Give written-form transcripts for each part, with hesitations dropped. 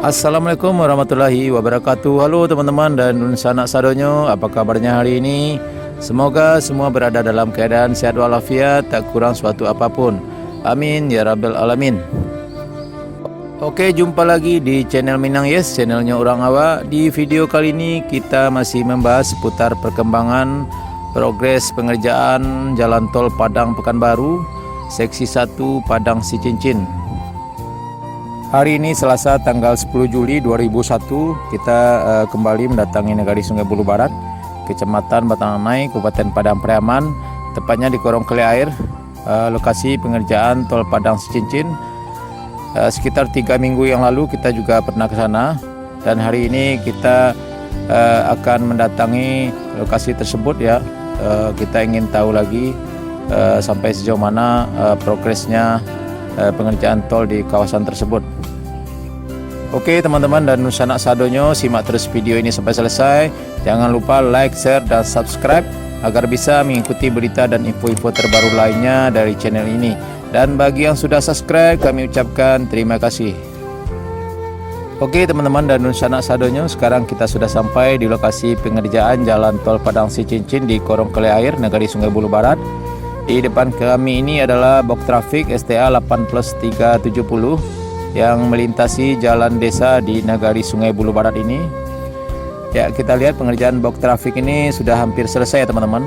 Assalamualaikum warahmatullahi wabarakatuh. Halo teman-teman dan sanak sadonyo, apa kabarnya hari ini? Semoga semua berada dalam keadaan sehat walafiat, tak kurang suatu apapun. Amin ya rabbal alamin. Oke, jumpa lagi di channel Minang Yes, channelnya orang awak. Di video kali ini kita masih membahas seputar perkembangan progres pengerjaan jalan tol Padang Pekanbaru, seksi 1 Padang Sicincin. Hari ini Selasa tanggal 10 Juli 2001 kita kembali mendatangi Negari Sungai Bulu Barat, Kecamatan Batanganai, Kabupaten Padang Pariaman, tepatnya di Korong Kele Air, lokasi pengerjaan tol Padang Sicincin. Sekitar 3 minggu yang lalu kita juga pernah ke sana, dan hari ini kita akan mendatangi lokasi tersebut ya. Kita ingin tahu lagi sampai sejauh mana progresnya pengerjaan tol di kawasan tersebut. Oke teman-teman dan sanak sadonyo, simak terus video ini sampai selesai. Jangan lupa like, share, dan subscribe agar bisa mengikuti berita dan info-info terbaru lainnya dari channel ini. Dan bagi yang sudah subscribe, kami ucapkan terima kasih. Oke teman-teman dan sanak sadonyo, sekarang kita sudah sampai di lokasi pengerjaan jalan tol Padang Sicincin di Korong Kele Air, Negari Sungai Bulu Barat. Di depan kami ini adalah box trafik STA 8+370 yang melintasi jalan desa di Negari Sungai Bulu Barat ini. Ya, kita lihat pengerjaan box trafik ini sudah hampir selesai ya teman-teman.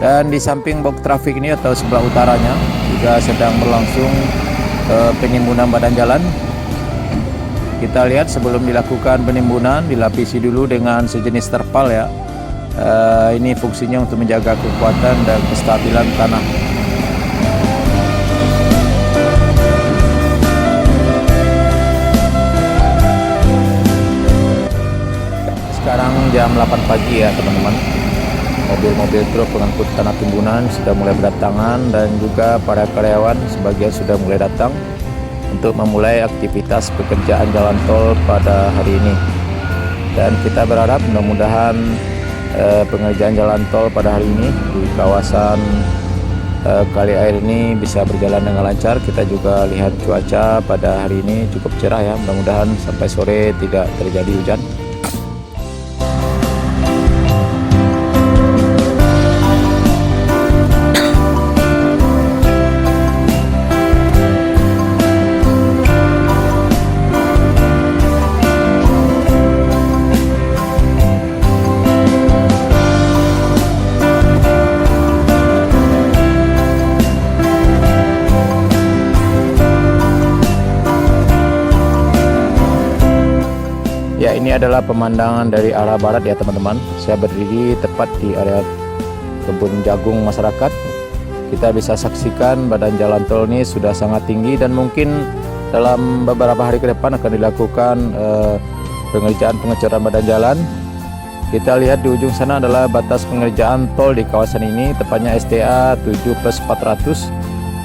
Dan di samping box trafik ini atau sebelah utaranya juga sedang berlangsung penimbunan badan jalan. Kita lihat sebelum dilakukan penimbunan dilapisi dulu dengan sejenis terpal ya. Ini fungsinya untuk menjaga kekuatan dan kestabilan tanah. Sekarang jam 8 pagi ya teman-teman. Mobil-mobil truk pengangkut tanah timbunan sudah mulai berdatangan, dan juga para karyawan sebagian sudah mulai datang untuk memulai aktivitas pekerjaan jalan tol pada hari ini. Dan kita berharap mudah-mudahan pengerjaan jalan tol pada hari ini di kawasan Kali Air ini bisa berjalan dengan lancar. Kita juga lihat cuaca pada hari ini cukup cerah ya, mudah-mudahan sampai sore tidak terjadi hujan. Ya, ini adalah pemandangan dari arah barat ya teman-teman. Saya berdiri tepat di area kebun jagung masyarakat. Kita bisa saksikan badan jalan tol ini sudah sangat tinggi, dan mungkin dalam beberapa hari ke depan akan dilakukan pengerjaan pengecoran badan jalan. Kita lihat di ujung sana adalah batas pengerjaan tol di kawasan ini, tepatnya STA 7+400.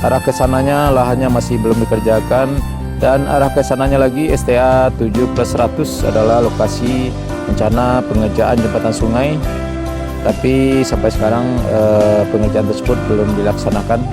Arah kesananya lahannya masih belum dikerjakan, dan arah ke sananya lagi STA 7+100 adalah lokasi rencana pengerjaan jembatan sungai, tapi sampai sekarang pengerjaan tersebut belum dilaksanakan.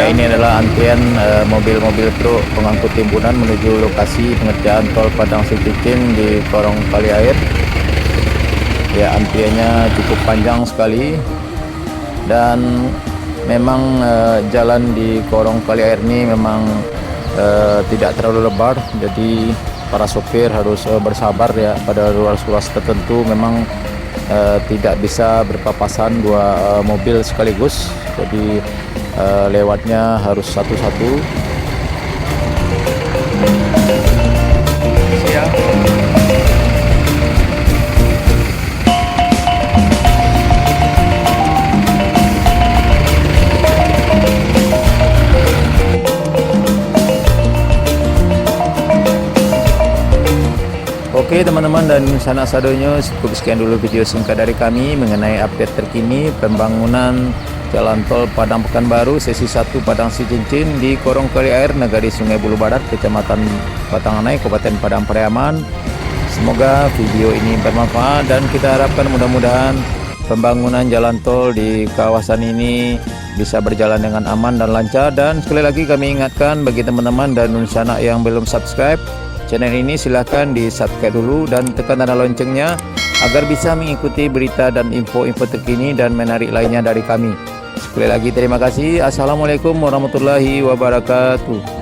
ini adalah antrian mobil-mobil truk pengangkut timbunan menuju lokasi pengerjaan tol Padang Sicincin di Korong Kali Air. Ya, antriannya cukup panjang sekali dan memang jalan di Korong Kali Air ini memang tidak terlalu lebar, jadi para sopir harus bersabar ya. Pada ruas-ruas tertentu memang tidak bisa berpapasan dua mobil sekaligus, jadi lewatnya harus satu-satu. Siap. Oke teman-teman dan sanak sadonyo, cukup sekian dulu video singkat dari kami mengenai update terkini pembangunan Jalan Tol Padang Pekanbaru sesi 1 Padang Sicincin di Korong Kali Air, Nagari Sungai Bulu Barat, Kecamatan Batanganai, Kabupaten Padang Pariaman. Semoga video ini bermanfaat dan kita harapkan mudah-mudahan pembangunan jalan tol di kawasan ini bisa berjalan dengan aman dan lancar. Dan sekali lagi kami ingatkan bagi teman-teman dan nunsana yang belum subscribe channel ini, silahkan di subscribe dulu dan tekan tanda loncengnya agar bisa mengikuti berita dan info-info terkini dan menarik lainnya dari kami. Sekali lagi terima kasih. Assalamualaikum warahmatullahi wabarakatuh.